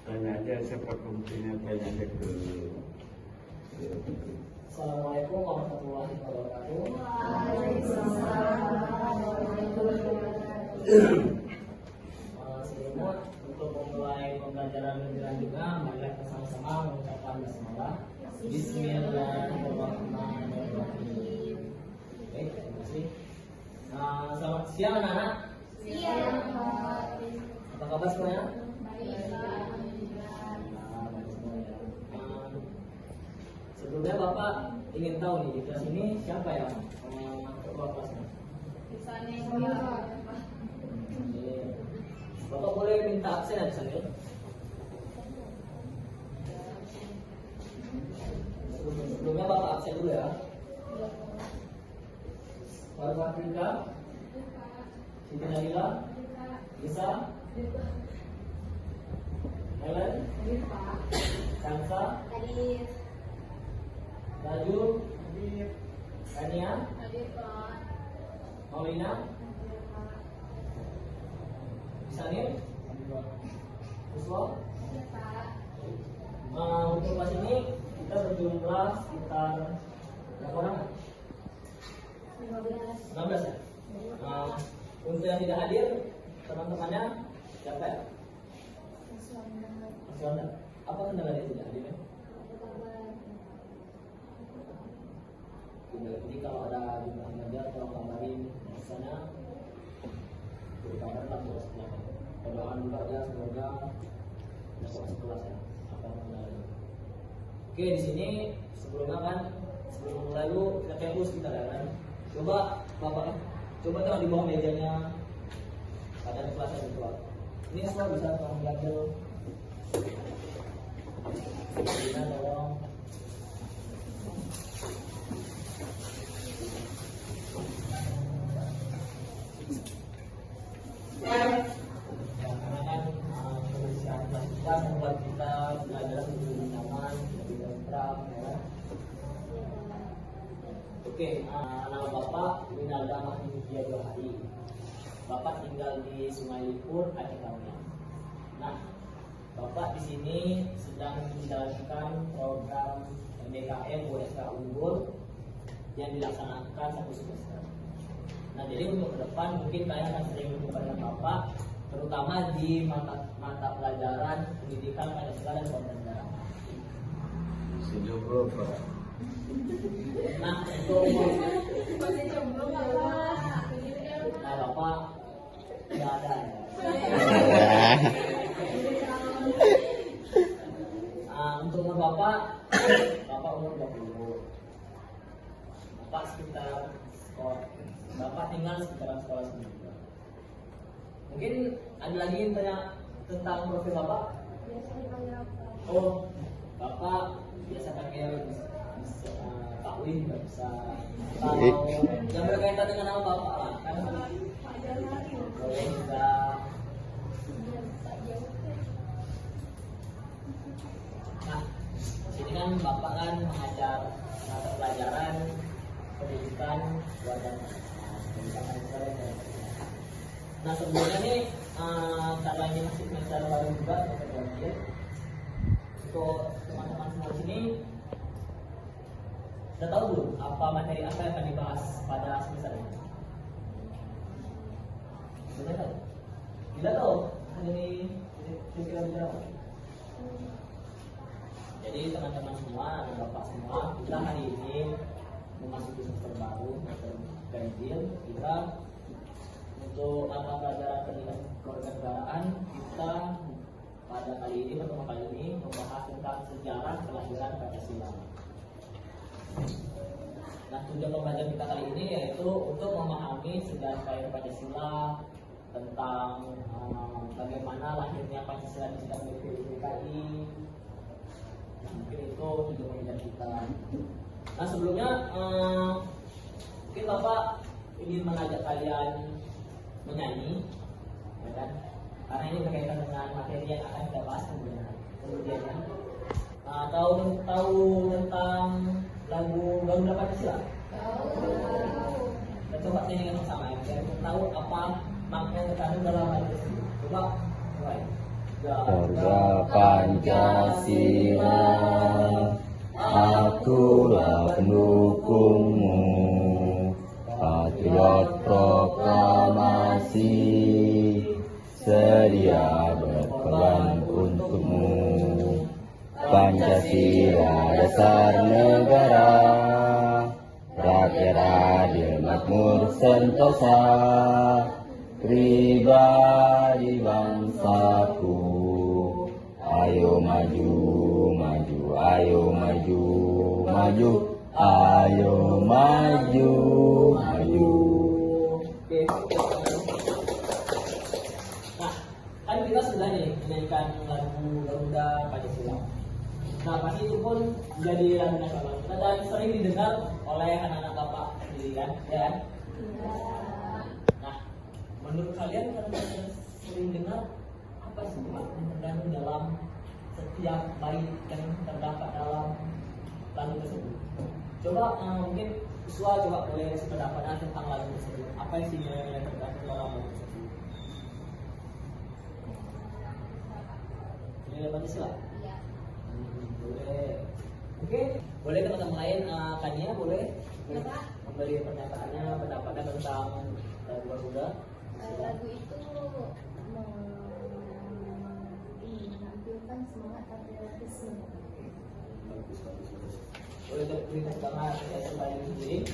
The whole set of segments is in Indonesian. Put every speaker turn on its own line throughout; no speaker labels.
Tanya aja siapa komitinya, tanya aja ke
Assalamualaikum warahmatullahi wabarakatuh. Sebelumnya untuk memulai pembelajaran lebih lanjutnya, mari kita sama-sama mengucapkan basmalah. Bismillahirrahmanirrahim. Oke, terima kasih. Selamat siang anak-anak.
Siang.
Apa kabar semuanya? Sebelumnya Bapak ingin tahu nih di kelas ini siapa yang ketua kelasnya? Bapak boleh minta absen ya di sana? Sebelumnya Bapak absen dulu ya. Warga Afrika, Siti Nabila, Lisa, Helen, Kansa, Raju, Kania, Maulina, Isanir, Uswa. Untuk kelas ini kita berjumlah sekitar berapa orang? 16 ya? Untuk yang tidak hadir, teman-temannya siapa ya? Mas Wanda. Apa kendala dia tidak hadir? Jadi kalau ada jumlah mengajar atau kabarin di sana, berkabarlah buat sekolah. Doakan juga ya semoga masuk kelas ya. Apa kendalanya? Oke, di sini sebelum mulai dulu kita tempus kita kan. Coba Bapak, coba taruh di bawah mejanya pada kelas yang keluar. Ini semua bisa tolong diambil. Kita tolong. Karena kan kebersihan kelas kita membuat kita belajar lebih nyaman, lebih tentram, ya. Oke, nama Bapak Winalda Mahmudiyah Johari. Bapak tinggal di Sungai Lipur, Aceh Tamiang. Nah, Bapak di sini sedang menjalankan program MBKM USK Unggul yang dilaksanakan 1 semester. Nah, jadi untuk ke depan mungkin saya akan sering berjumpa dengan Bapak, terutama di mata pelajaran pendidikan Pancasila dan Kewarganegaraan.
sejauh berapa?
Nah, Bapak tidak ada ya. Untuk umur Bapak umur 20. Bapak sekitar sekolah. Bapak tinggal sekitaran sekolah sendiri. Mungkin ada lagi yang tanya tentang profil Bapak? Oh, Bapak biasa pakai takwin nggak bisa. Kalau yang berkaitan dengan nama Bapak lah, kan boleh juga. Nah, sini kan Bapak kan mengajar mata pelajaran pendidikan keluarga. Nah, sebelumnya nih karena ini masih semester baru juga semester terakhir, untuk teman-teman semua di sini sudah tahu belum apa materi apa yang akan dibahas pada semester ini? Sudah tahu? Tidak tahu? Ini kira-kira bicara apa? Jadi teman-teman semua dan Bapak semua, kita hari ini memasuki semester baru, semester ganjil. Kita untuk mata pelajaran pendidikan kewarganegaraan, kita pada kali ini pertama kali ini membahas tentang sejarah kelahiran Pancasila. Nah, tujuan pembelajaran kita kali ini yaitu untuk memahami sejarah kelahiran Pancasila, tentang bagaimana lahirnya Pancasila di DKI. Nah, mungkin itu tujuan pembelajaran kita. Nah, sebelumnya mungkin Bapak ingin mengajak kalian menyanyi, ya kan? Karena ini berkaitan dengan materi yang akan kita bahas kemudiannya. Tahu tentang lagu Garuda Pancasila? Kita coba nyanyikan bersama ya, biar kita tahu apa makna yang terkandung dalam lagu tersebut. Coba mulai.
Harga Pancasila, akulah pendukungmu, patriot proklamasi, sedia berkorban untukmu. Pancasila dasar negara, rakyat adil makmur sentosa, pribadi bangsaku. Ayo maju, maju, ayo maju, maju, ayo maju, maju.
Oke. Nah, kan kita sudah nih menyanyikan lagu Garuda Pancasila. Nah, pasti itu pun jadi lagu nasional kita dan sering didengar oleh anak-anak bapak sendiri kan, ya kan? Nah, menurut kalian kalau kalian sering dengar apa sih Pak yang terkandung dalam setiap bait yang terdapat dalam lagu tersebut? Coba mungkin Uswa coba boleh kasih pendapatnya tentang lagu tersebut. Apa sih yang terkandung dalam lagu tersebut? Nilai Pancasila? Iya. Boleh. Oke, boleh teman-teman lain Kania boleh?
Ya, Pak.
Memberi pendapatnya tentang lagu Garuda.
Lagu itu menampilkan semangat patriotisme.
Bagus. Boleh berikan semangat ya sebagai sendiri.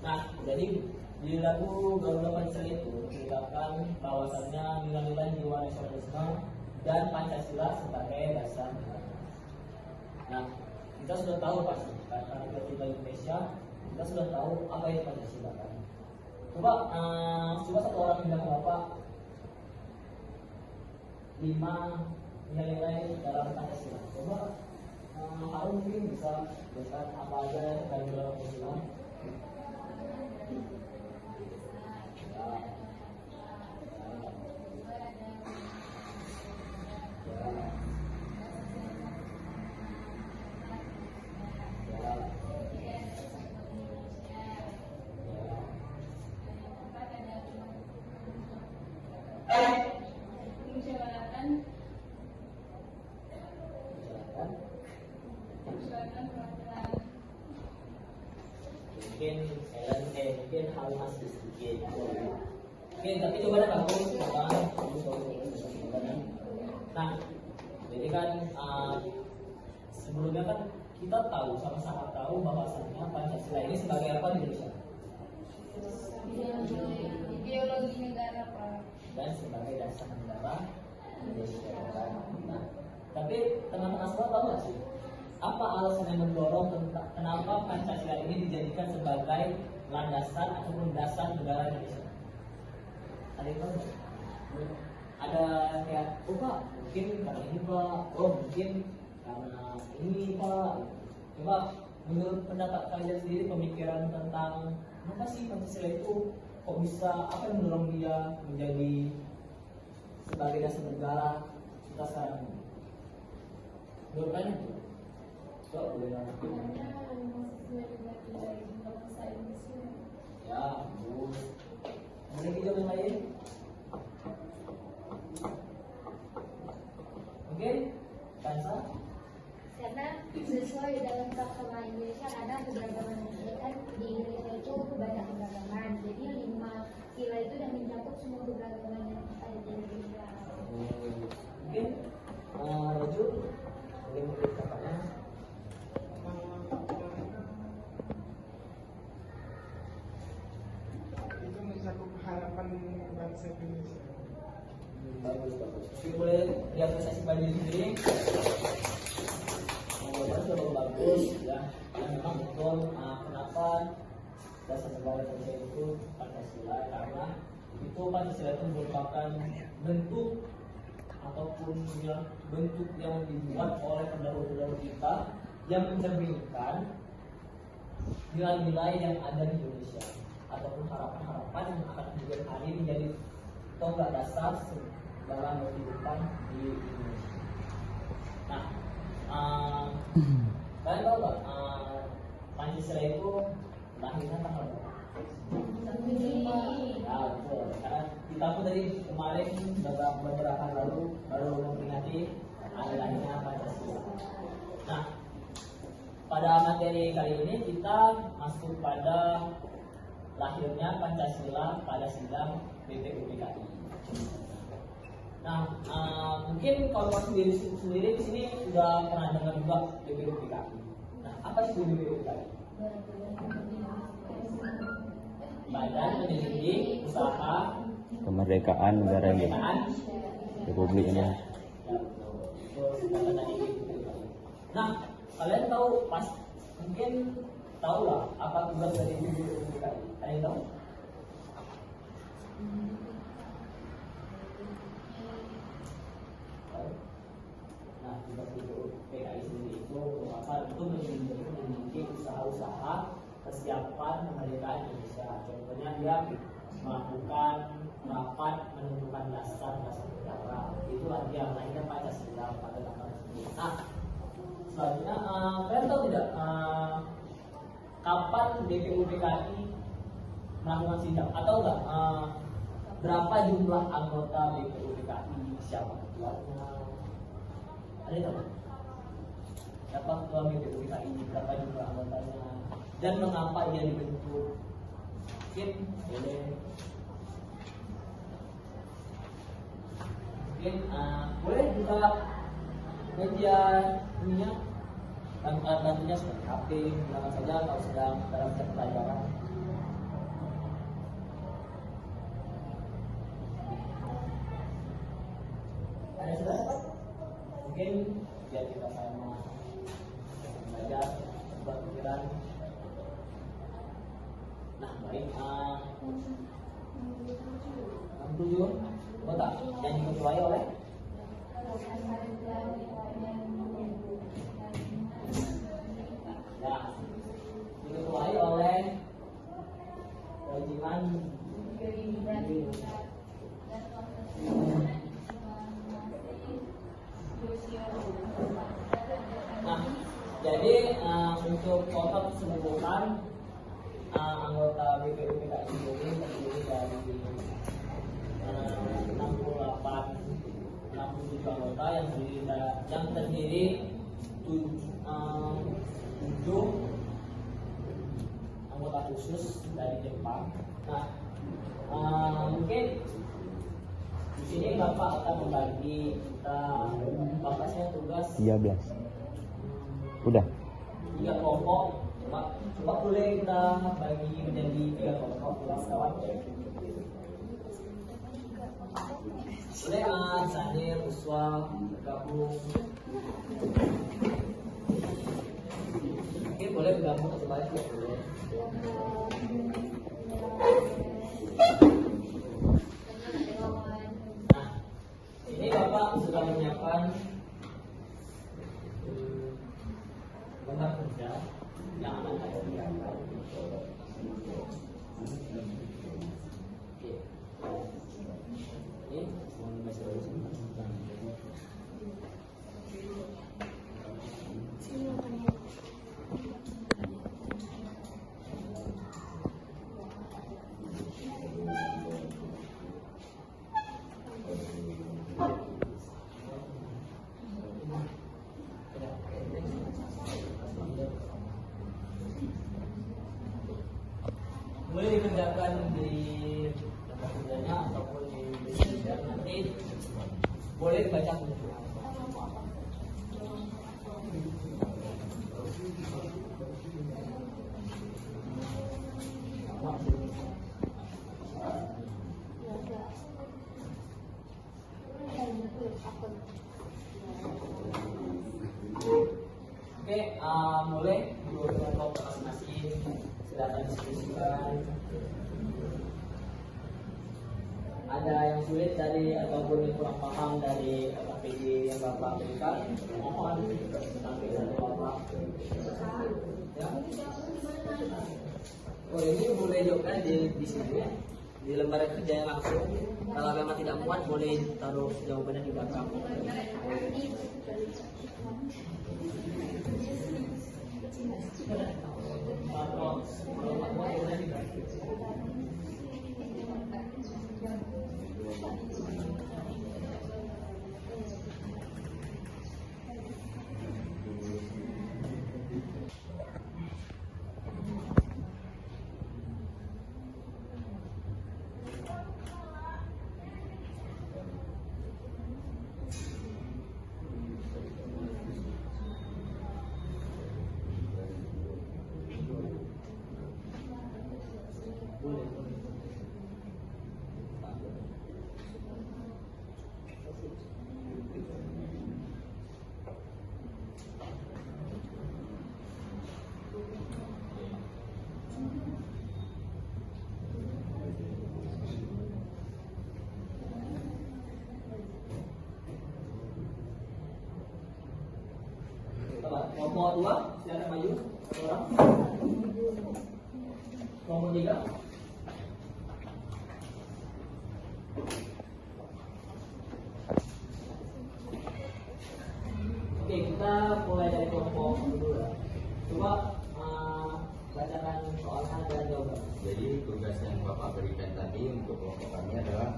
Nah, jadi di lagu Garuda Pancasila itu menceritakan bahwasannya nilai-nilai jiwa nasionalisme dan Pancasila sebagai dasar negara. Nah, kita sudah tahu pasti karena kita tinggal di Indonesia, kita sudah tahu apa itu Pancasila kan. Coba satu orang bilang Bapak 5 nilai dalam Pancasila. Coba Harun mungkin bisa jelaskan apa aja yang terkandung dalam Pancasila. Mungkin hal masih sedikit. Oke, tapi coba deh bagus. Nah, jadi kan sebelumnya kan kita tahu sama-sama tahu bahwasannya Pancasila ini sebagai apa di Indonesia?
Ideologi negara, Pak.
Dan sebagai dasar negara Indonesia. Nah, tapi teman-teman semua tahu nggak sih apa alasan yang mendorong tentang kenapa Pancasila ini dijadikan sebagai landasan ataupun dasar negara Indonesia? Ada yang tahu nggak? Ada kayak, oh Pak, mungkin karena ini Pak, oh mungkin karena ini Pak. Coba menurut pendapat kalian sendiri pemikiran tentang apa sih Pancasila itu kok bisa, apa yang mendorong dia menjadi sebagai dasar negara kita sekarang ini? Menurut kalian? Coba boleh ya, bagus. Boleh kita yang lain? Oke, Kansa?
Karena sesuai dalam Proklamasi Indonesia ada keberagaman kan di Indonesia itu banyak keberagaman. Jadi 5 sila itu yang mencakup semua keberagaman yang ada di Indonesia.
Mungkin Raju boleh memberi katanya?
Itu mencakup harapan bangsa Indonesia.
Bagus. Mungkin boleh diapresiasi pada diri sendiri. Sudah bagus ya. Dan memang betul kenapa dasar negara Indonesia itu Pancasila, karena itu Pancasila itu merupakan bentuk ataupun bentuk yang dibuat oleh pendahulu kita yang mencerminkan nilai-nilai yang ada di Indonesia ataupun harapan-harapan yang akan kemudian hari menjadi tonggak dasar dalam kehidupan di Indonesia. Nah, kalian tahu nggak Pancasila itu lahirnya tanggal berapa? Ya betul, karena kita pun tadi kemarin beberapa hari lalu baru memperingati hari lahirnya Pancasila. Nah, pada materi kali ini kita masuk pada lahirnya Pancasila pada sidang BPUPKI. Nah, mungkin kalau sendiri di sini sudah pernah dengar juga BPUPKI. Nah, apa sih BPUPKI? Badan Penyelidik Usaha
Kemerdekaan Negara Republik Indonesia.
Nah, kalian tahu mungkin tahu lah apa tugas dari BPUPKI? Kalian tahu? Nah, tugas BPUPKI sendiri itu apa? Itu memiliki usaha-usaha kesiapan kemerdekaan Indonesia. Contohnya dia melakukan rapat menentukan dasar negara. Itu yang lainnya Pancasila pada tanggal tersebut. Nah, selanjutnya kalian tahu tidak kapan BPUPKI melakukan sidang atau enggak? Berapa jumlah anggota BPUPKI, siapa ketuanya? Ada yang tahu? Siapa ketua BPUPKI, berapa jumlah anggotanya, dan mengapa ia dibentuk? Mungkin boleh buka media ininya, bantunya seperti HP, gunakan saja kalau sedang dalam chat pelajaran. Ada sudah dapat? Mungkin biar kita sama belajar buat pikiran. Nah, baik. 67 kota yang diketuai oleh ya, diketuai oleh Regiman. Nah, jadi untuk total keseluruhan anggota BPUPKI ini terdiri dari 67 anggota yang terdiri 7 anggota khusus dari Jepang. Nah, mungkin di sini Bapak akan membagi Bapaknya tugas
13. Udah.
3 kelompok. Coba boleh kita bagi menjadi 3 kelompok kawan. Boleh Sanir, Uswa, bergabung. Mungkin boleh bergabung atau balik ya boleh. Nah, ini Bapak sudah menyiapkan lembar kerja yang akan saya berikan. Ini semua masih bagus. Boleh dikerjakan di tempat kerjanya ataupun di meja, nanti boleh dibaca buku. Oke, mulai dua kelompok masing-masing silakan diskusikan. Ada yang sulit dari ataupun yang kurang paham dari KPD yang Bapak berikan, mohon sampaikan ke Bapak. Ya. Oh, ini boleh jawabkan di sini ya, di lembar kerja langsung. Kalau memang tidak muat, boleh taruh jawabannya di belakang. Kelompok 2, silakan maju. Satu orang. Kelompok 3. Oke, kita mulai dari kelompok dulu. Coba bacakan soalnya dan jawaban.
Jadi tugas yang Bapak berikan tadi untuk kelompok kami adalah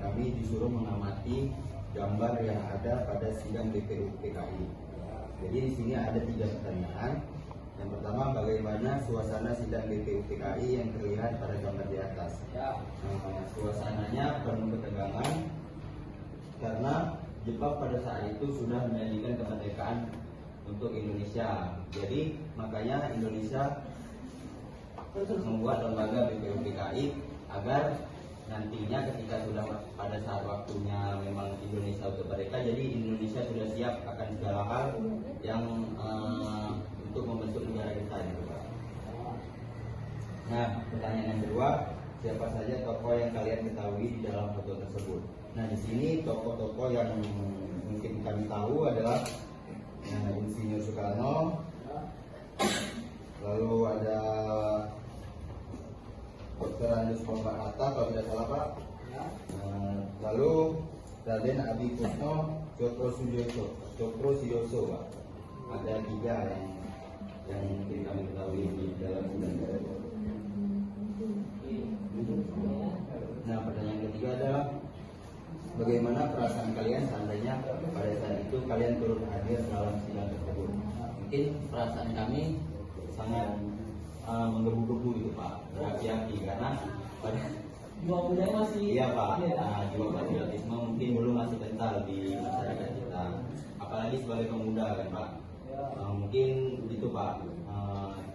kami disuruh mengamati gambar yang ada pada sidang BPU PKI. Jadi di sini ada 3 pertanyaan. Yang pertama, bagaimana suasana sidang BPU PKI yang terlihat pada gambar di atas?
Ya.
Suasananya penuh ketegangan karena Jepang pada saat itu sudah menyanyikan kemerdekaan untuk Indonesia. Jadi makanya Indonesia membuat lembaga BPU PKI agar nantinya ketika sudah pada saat waktunya memang Indonesia untuk mereka, jadi Indonesia sudah siap akan segala hal yang untuk membentuk negara kita gitu Pak. Nah, pertanyaan yang kedua, siapa saja tokoh yang kalian ketahui di dalam foto tersebut? Nah, di sini tokoh-tokoh yang mungkin kami tahu adalah Insinyur Soekarno, lalu ada Dr. Andes Kombat Hatta kalau tidak salah Pak. Lalu Raden Abi Kusno, Cokro Suyoso Pak. Ada 3 yang mungkin kami ketahui di dalam sidang. Nah, pertanyaan ketiga adalah bagaimana perasaan kalian seandainya pada saat itu kalian turut hadir dalam sidang tersebut? Mungkin perasaan kami sangat menggebu-gebu itu Pak, berapi-api karena pada
Jiwa budaya masih.
iya Pak, jiwa patriotisme mungkin belum masih kental di masyarakat kita, apalagi sebagai pemuda kan Pak. Mungkin itu Pak,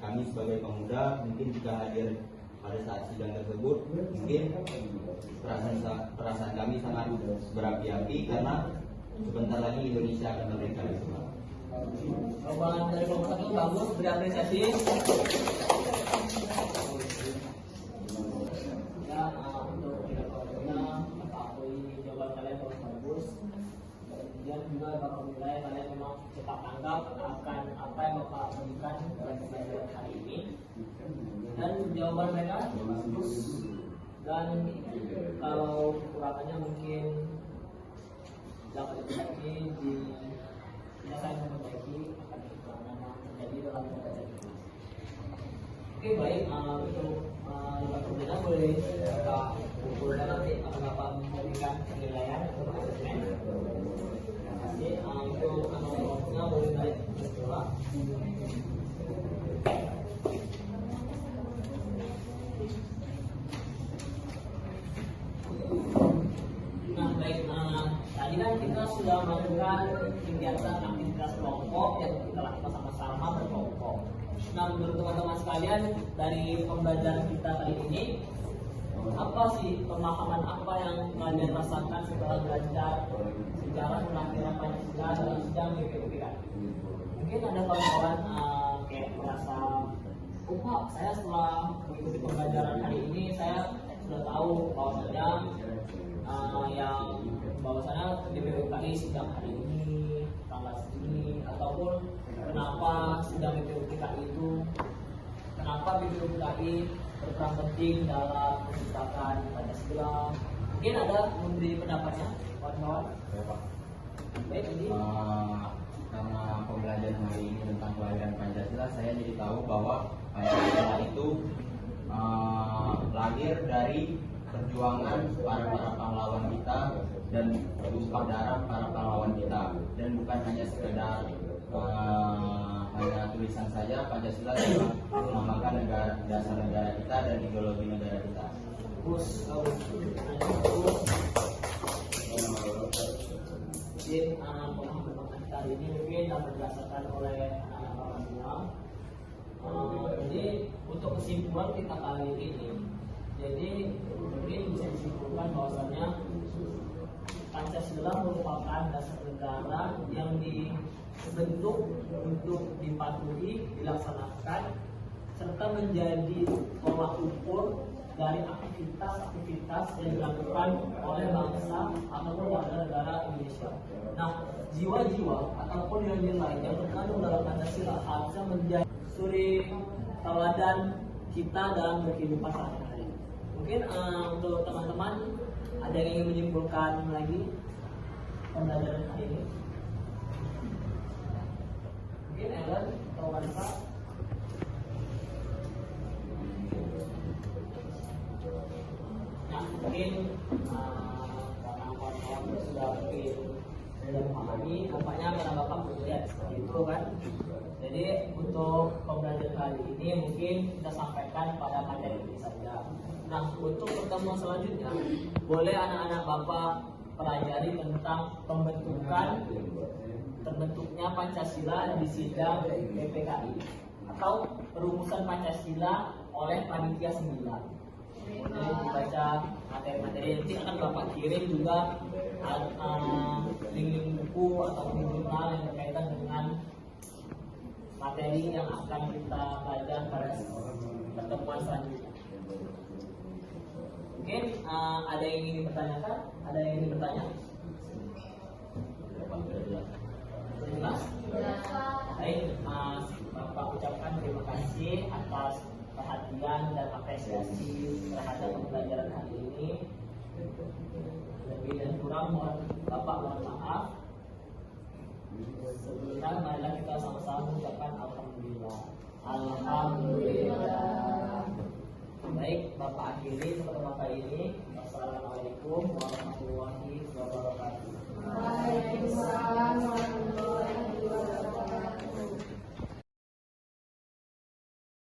kami sebagai pemuda mungkin jika hadir pada saat sidang tersebut mungkin perasaan kami sangat berapi-api karena sebentar lagi Indonesia akan merdeka gitu Pak.
Jawaban dari kelompok 1 bagus, beri apresiasi. Ya, untuk kelompoknya Bapak akui jawaban kalian bagus. Kemudian juga Bapak menilai kalian memang cepat tanggap akan apa yang Bapak berikan pada pelajaran hari ini. Dan jawaban mereka bagus. Dan kalau kekurangannya mungkin dapat diperbaiki di saya memperbaiki akan kekurangan yang terjadi dalam pembelajaran ini. Oke, baik, untuk Bapak Pembina boleh Bapak kumpulkan nanti akan Bapak memberikan penilaian untuk asesmen. Terima kasih. Untuk anak-anaknya boleh naik ke sekolah. Nah, baik, tadi kan kita sudah melakukan kegiatan aktivitas kelompok yang kita lakukan sama-sama berkelompok. Nah, menurut teman-teman sekalian dari pembelajaran kita kali ini, apa sih pemahaman apa yang kalian rasakan setelah belajar sejarah penakdiran Pancasila dalam sidang BPUPK? Mungkin ada kawan-kawan kayak merasa, oh Pak, saya setelah mengikuti pembelajaran hari ini saya sudah tahu bahwasanya yang bahwasanya BPUPKI sidang hari ini tanggal segini, ataupun kenapa sidang BPUPKI itu, kenapa BPUPKI berperan penting dalam menciptakan Pancasila. Mungkin ada memberi pendapatnya, kawan-kawan.
Ya Pak.
Baik, ini
karena pembelajaran hari ini tentang kelahiran Pancasila, saya jadi tahu bahwa Pancasila itu lahir dari perjuangan para pahlawan kita dan tumpah darah para pahlawan kita, dan bukan hanya sekedar hanya tulisan saja. Pancasila juga melambangkan negara, dasar negara kita dan ideologi negara kita.
Mungkin pemahaman kita hari ini mungkin dapat dirasakan oleh anak-anak semua. Jadi untuk kesimpulan kita kali ini, jadi mungkin bisa disimpulkan bahwasanya Pancasila merupakan dasar negara yang dibentuk untuk dipatuhi, dilaksanakan, serta menjadi tolak ukur dari aktivitas-aktivitas yang dilakukan oleh bangsa ataupun negara Indonesia. Nah, jiwa-jiwa ataupun nilai-nilai yang terkandung dalam Pancasila harusnya menjadi suri tauladan kita dalam kehidupan sehari-hari. Mungkin untuk teman-teman ada yang ingin menyimpulkan lagi pembelajaran hari ini? Mungkin Ellen atau Vanessa? Nah, mungkin karena kawan-kawan sudah memahami, nampaknya karena Bapak melihat seperti itu kan. Jadi untuk pembelajaran kali ini mungkin kita sampaikan pada materi ini saja. Nah, untuk pertemuan selanjutnya boleh anak-anak Bapak pelajari tentang terbentuknya Pancasila di sidang PPKI atau perumusan Pancasila oleh Panitia 9. Jadi dibaca materi-materi, nanti akan Bapak kirim juga link-link buku atau jurnal yang berkaitan dengan materi yang akan kita belajar pada pertemuan selanjutnya. Mungkin ada yang ingin dipertanyakan? Ada yang ingin bertanya? Jelas? Baik, Bapak ucapkan terima kasih atas perhatian dan apresiasi terhadap pembelajaran hari ini. Lebih dan kurang mohon maaf. Sebelumnya marilah kita sama-sama mengucapkan alhamdulillah. Alhamdulillah. Baik, Bapak akhiri pertemuan kali ini. Wassalamualaikum warahmatullahi wabarakatuh.